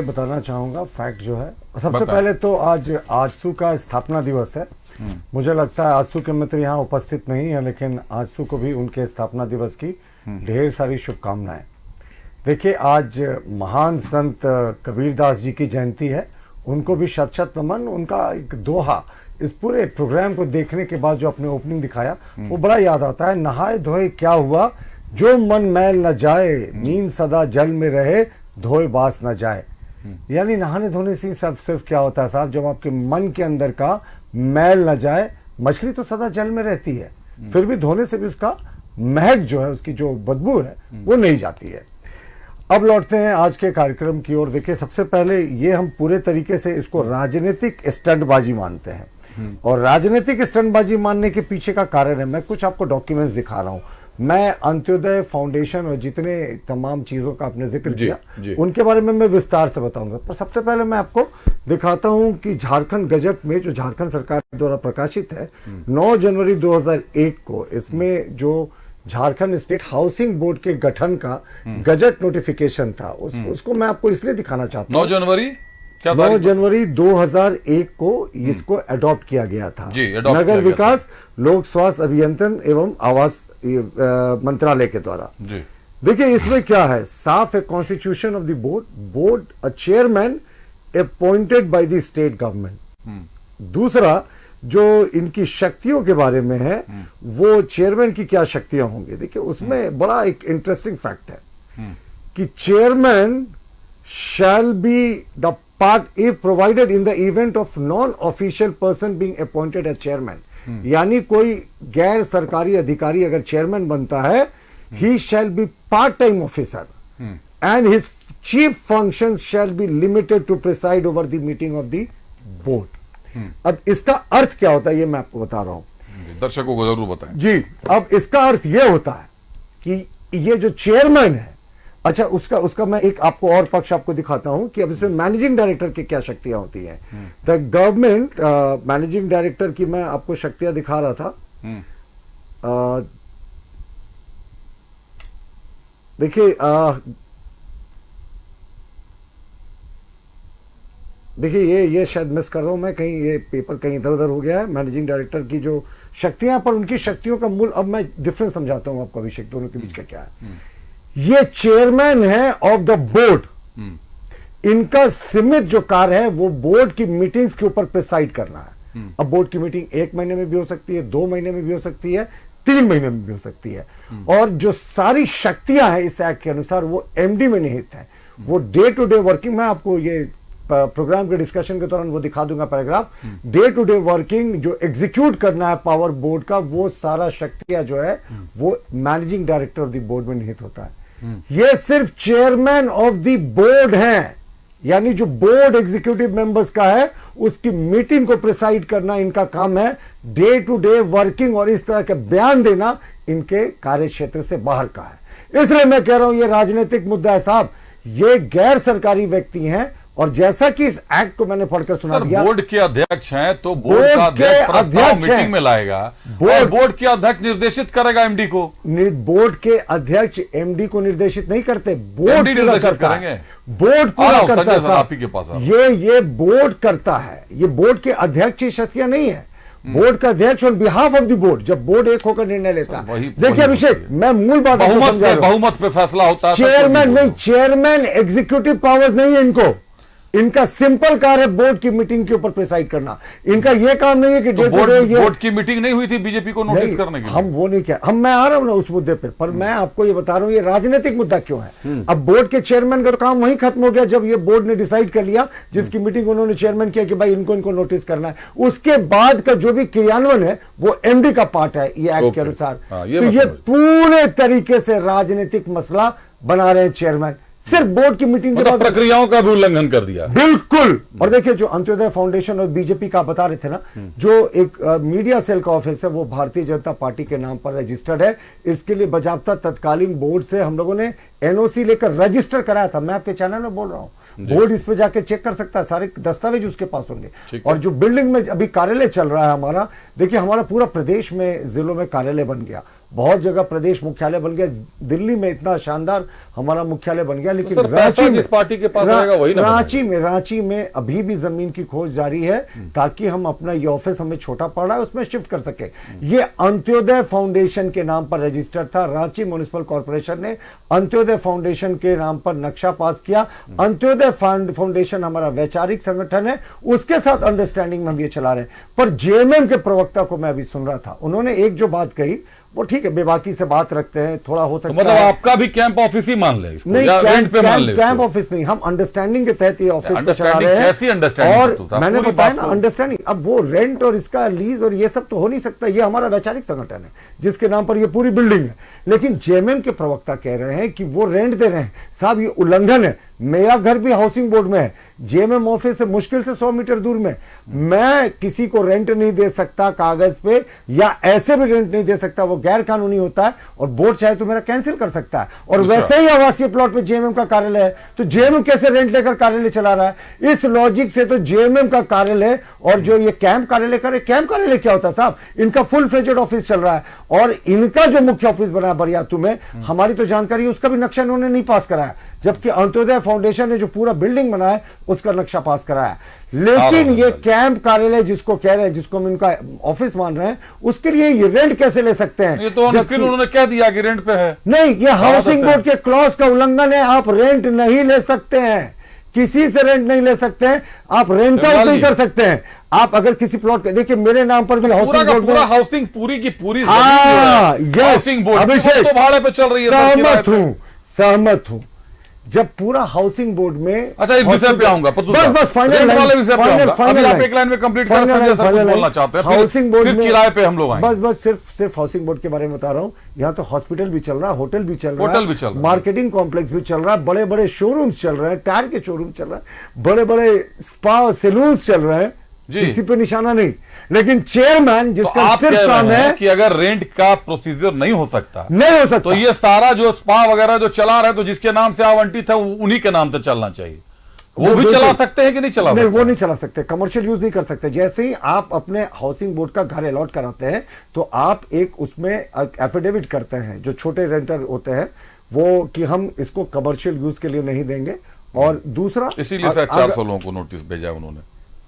बताना चाहूँगा फैक्ट जो है। सबसे पहले तो आज आजसू का स्थापना दिवस है। मुझे लगता है आजसू के मित्र यहाँ उपस्थित नहीं है, लेकिन आजसू को भी उनके स्थापना दिवस की ढेर सारी शुभकामनाएं। देखिए, आज महान संत कबीरदास जी की जयंती है, उनको भी शत शत नमन। उनका एक दोहा इस पूरे प्रोग्राम को देखने के बाद जो अपने ओपनिंग दिखाया वो बड़ा याद आता है। नहाए धोए क्या हुआ, जो मन मैल न जाए, नींद सदा जल में रहे, धोए बास न जाए। यानी नहाने धोने से सब सिर्फ क्या होता है साहब, जब आपके मन के अंदर का मैल न जाए। मछली तो सदा जल में रहती है, फिर भी धोने से भी उसका महक जो है, उसकी जो बदबू है वो नहीं जाती है। अब लौटते हैं आज के कार्यक्रम की ओर। देखिए, सबसे पहले ये हम पूरे तरीके से इसको राजनीतिक स्टंटबाजी मानते हैं, और राजनीतिक स्टंटबाजी मानने के पीछे का कारण है, मैं कुछ आपको डॉक्यूमेंट्स दिखा रहा हूं। मैं अंत्योदय फाउंडेशन और जितने तमाम चीजों का आपने जिक्र किया उनके बारे में मैं विस्तार से बताऊंगा, पर सबसे पहले मैं आपको दिखाता हूं कि झारखंड गजट में जो झारखंड सरकार द्वारा प्रकाशित है 9 जनवरी 2001 को, इसमें जो झारखंड स्टेट हाउसिंग बोर्ड के गठन का गजट नोटिफिकेशन था, उसको मैं आपको इसलिए दिखाना चाहता हूँ। 9 जनवरी 2001 को इसको अडॉप्ट किया गया था। नगर विकास, लोक स्वास्थ्य अभियंत्रण एवं आवास मंत्रालय के द्वारा। देखिए, इसमें क्या है, साफ है, constitution of the board, board a chairman appointed by the state government. दूसरा, जो इनकी शक्तियों के बारे में है, वो चेयरमैन की क्या शक्तियां होंगी। देखिए, उसमें बड़ा एक इंटरेस्टिंग फैक्ट है कि chairman shall be the part if provided in the event of non official person being appointed as chairman. यानी कोई गैर सरकारी अधिकारी अगर चेयरमैन बनता है, he shall be part time officer and his chief functions shall be limited to preside over the meeting of the board. अब इसका अर्थ क्या होता है ये मैं आपको बता रहा हूं, दर्शकों को जरूर बताएं जी। अब इसका अर्थ यह होता है कि ये जो चेयरमैन है, अच्छा, उसका मैं एक आपको और पक्ष आपको दिखाता हूं कि अब इसमें मैनेजिंग डायरेक्टर की क्या शक्तियां होती हैं। द गवर्नमेंट मैनेजिंग डायरेक्टर की मैं आपको शक्तियां दिखा रहा था। देखिए, ये शायद मिस कर रहा हूं मैं, कहीं ये पेपर कहीं इधर उधर हो गया है। मैनेजिंग डायरेक्टर की जो शक्तियां, पर उनकी शक्तियों का मूल, अब मैं डिफरेंस समझाता हूं आपको अभिषेक, दोनों के बीच का क्या है। ये चेयरमैन है ऑफ द बोर्ड, इनका सीमित जो कार्य है वो बोर्ड की मीटिंग्स के ऊपर प्रिसाइड करना है। अब बोर्ड की मीटिंग 1 महीने में भी हो सकती है, 2 महीने में भी हो सकती है, 3 महीने में भी हो सकती है। और जो सारी शक्तियां हैं इस एक्ट के अनुसार वो एमडी में निहित है। वो डे टू डे वर्किंग, मैं आपको ये प्रोग्राम के डिस्कशन के दौरान वो दिखा दूंगा paragraph. Day to day working जो एग्जीक्यूट करना है पावर बोर्ड का, वो सारा शक्तियां जो है वो managing director of the board में निहित होता है। ये सिर्फ चेयरमैन ऑफ द बोर्ड है, यानी जो बोर्ड एग्जीक्यूटिव मेंबर्स का है उसकी मीटिंग को प्रिसाइड करना इनका काम है। डे टू डे वर्किंग और इस तरह के बयान देना इनके कार्य क्षेत्र से बाहर का है। इसलिए मैं कह रहा हूं ये राजनीतिक मुद्दा है साहब, ये गैर सरकारी व्यक्ति हैं। और जैसा कि इस एक्ट को मैंने पढ़कर सुना दिया, बोर्ड के अध्यक्ष हैं तो बोर्ड का अध्यक्ष प्रस्ताव मीटिंग में लाएगा, बोर्ड के अध्यक्ष निर्देशित करेगा एमडी को। बोर्ड के अध्यक्ष एमडी को निर्देशित नहीं करते, बोर्ड निर्देशित करेंगे, बोर्ड पूरा करता है आप ही के पास। ये बोर्ड करता है, ये बोर्ड के अध्यक्ष की शक्तियां नहीं है। बोर्ड का अध्यक्ष on behalf of the board, जब बोर्ड एक होकर निर्णय लेता है। देखिए अभिषेक, मैं मूल बात बहुमत पे फैसला होता है। चेयरमैन नहीं, चेयरमैन एग्जीक्यूटिव पावर्स नहीं है इनको। इनका सिंपल कार्य है बोर्ड की मीटिंग के ऊपर प्रिसाइड करना। इनका यह काम नहीं है कि तो बोर्ड की मीटिंग नहीं हुई थी बीजेपी को नोटिस करने की। हम वो नहीं किया, मैं आ रहा हूं ना उस मुद्दे पे, पर मैं आपको ये बता रहा हूं ये राजनीतिक मुद्दा क्यों है। अब बोर्ड के चेयरमैन का काम वहीं खत्म हो गया जब ये बोर्ड ने डिसाइड कर लिया, जिसकी मीटिंग उन्होंने चेयरमैन किया कि भाई इनको नोटिस करना है। उसके बाद का जो भी क्रियान्वयन है वो एमडी का पार्ट है ये एक्ट के अनुसार। तो ये पूरे तरीके से राजनीतिक मसला बना रहे हैं चेयरमैन, सिर्फ बोर्ड की मीटिंग के बाद प्रक्रियाओं का भी उल्लंघन कर दिया। बिल्कुल। और देखिए, जो अंत्योदय फाउंडेशन और बीजेपी का बता रहे थे ना, जो एक मीडिया सेल का ऑफिस है वो भारतीय जनता पार्टी के नाम पर रजिस्टर्ड है। इसके लिए बजाबता तत्कालीन बोर्ड से हम लोगों ने एनओसी लेकर रजिस्टर कराया था। मैं आपके चैनल में बोल रहा हूं, बोर्ड इस पे जाके चेक कर सकता है, सारे दस्तावेज उसके पास होंगे। और जो बिल्डिंग में अभी कार्यालय चल रहा है हमारा, देखिए हमारा पूरा प्रदेश में जिलों में कार्यालय बन गया बहुत जगह प्रदेश मुख्यालय बन गया, दिल्ली में इतना शानदार हमारा मुख्यालय बन गया, लेकिन तो रांची में पार्टी के पास रहेगा वही ना, रांची में अभी भी जमीन की खोज जारी है ताकि हम अपना ये ऑफिस हमें छोटा पड़ रहा है उसमें शिफ्ट कर सके। ये अंत्योदय फाउंडेशन के नाम पर रजिस्टर्ड था, रांची म्युनिसिपल कॉर्पोरेशन ने अंत्योदय फाउंडेशन के नाम पर नक्शा पास किया। अंत्योदय फाउंडेशन हमारा वैचारिक संगठन है, उसके साथ अंडरस्टैंडिंग में हम ये चला रहे हैं। पर जेएमएम के प्रवक्ता को मैं अभी सुन रहा था, उन्होंने एक जो बात कही वो ठीक है, बेबाकी से बात रखते हैं, थोड़ा हो सकता है मतलब आपका भी कैंप ऑफिस ही मान ले इसको, नहीं, या रेंट पे मान ले कैंप ऑफिस नहीं, हम अंडरस्टैंडिंग के तहत ये ऑफिस को चला रहे हैं। कैसी अंडरस्टैंडिंग? और मैंने बताया ना अंडरस्टैंडिंग, अब वो रेंट और इसका लीज और ये सब तो हो नहीं सकता, ये हमारा वैचारिक संगठन है जिसके नाम पर ये पूरी बिल्डिंग है। लेकिन जेएमएम के प्रवक्ता कह रहे हैं कि वो रेंट दे रहे हैं। साहब ये उल्लंघन है, मेरा घर भी हाउसिंग बोर्ड में है, जेएमएम ऑफिस से मुश्किल से 100 मीटर दूर में, मैं किसी को रेंट नहीं दे सकता कागज पे, या ऐसे भी रेंट नहीं दे सकता, वो गैर कानूनी होता है और बोर्ड चाहे तो मेरा कैंसिल कर सकता है। और वैसे ही आवासीय प्लॉट पे जेएमएम का कार्यालय है, तो जेएमएम कैसे रेंट लेकर कार्यालय चला रहा है? इस लॉजिक से तो जेएमएम का कार्यालय और जो ये कैंप कार्यालय करे, कैंप कार्यालय क्या होता है साहब? इनका फुल फ्लेजेड ऑफिस चल रहा है और इनका जो मुख्य ऑफिस बना है बरियातू में, हमारी तो जानकारी उसका भी नक्शा इन्होंने नहीं पास कराया, जबकि अंत्योदय फाउंडेशन ने जो पूरा बिल्डिंग बनाया है उसका नक्शा पास कराया। लेकिन ये कैंप कार्यालय जिसको कह रहे हैं, जिसको हम इनका ऑफिस मान रहे हैं, उसके लिए ये रेंट कैसे ले सकते हैं? ये तो उन्होंने कह दिया कि रेंट पे है। नहीं, ये हाउसिंग बोर्ड के क्लॉज का उल्लंघन है। आप रेंट नहीं ले सकते हैं, किसी से रेंट नहीं ले सकते हैं, आप रेंट आउट नहीं कर सकते हैं। आप अगर किसी प्लॉट पे देखिए, मेरे नाम पर भी हाउसिंग बोर्ड पूरा हाउसिंग पूरी की पूरी हाउसिंग बोर्ड अभिषेक तो भाड़े पे चल रही है। सहमत हूं जब पूरा हाउसिंग बोर्ड में, अच्छा इस विषय पे आऊंगा, बस फाइनल वाले विषय पे आऊंगा। अभी आप एक लाइन में कंप्लीट कर बोलना चाहते हैं, हाउसिंग बोर्ड में किराए पे हम लोग आएंगे। बस सिर्फ हाउसिंग बोर्ड के बारे में बता रहा हूं। यहाँ तो हॉस्पिटल भी चल रहा है, होटल भी चल रहा है, मार्केटिंग कॉम्प्लेक्स भी चल रहा है, बड़े बड़े शोरूम्स चल रहे हैं, टायर के शोरूम चल रहा है, बड़े बड़े स्पा सैलून्स चल रहे हैं, किसी पे निशाना नहीं। लेकिन चेयरमैन जिसका सिर्फ काम है कि अगर रेंट का प्रोसीजर नहीं हो सकता तो ये सारा जो स्पा वगैरह जो चला रहे, तो जिसके नाम से आवंटित है उन्हीं के नाम से चलना चाहिए। वो भी चला सकते हैं कि नहीं चला सकते? नहीं, वो नहीं चला सकते, कमर्शियल यूज नहीं कर सकते। जैसे ही आप अपने हाउसिंग बोर्ड का घर अलॉट कराते हैं तो आप एक उसमें एफिडेविट करते हैं, जो छोटे रेंटर होते हैं वो, कि हम इसको कमर्शियल यूज के लिए नहीं देंगे। और दूसरा इसीलिए 400 लोगों को नोटिस भेजा उन्होंने।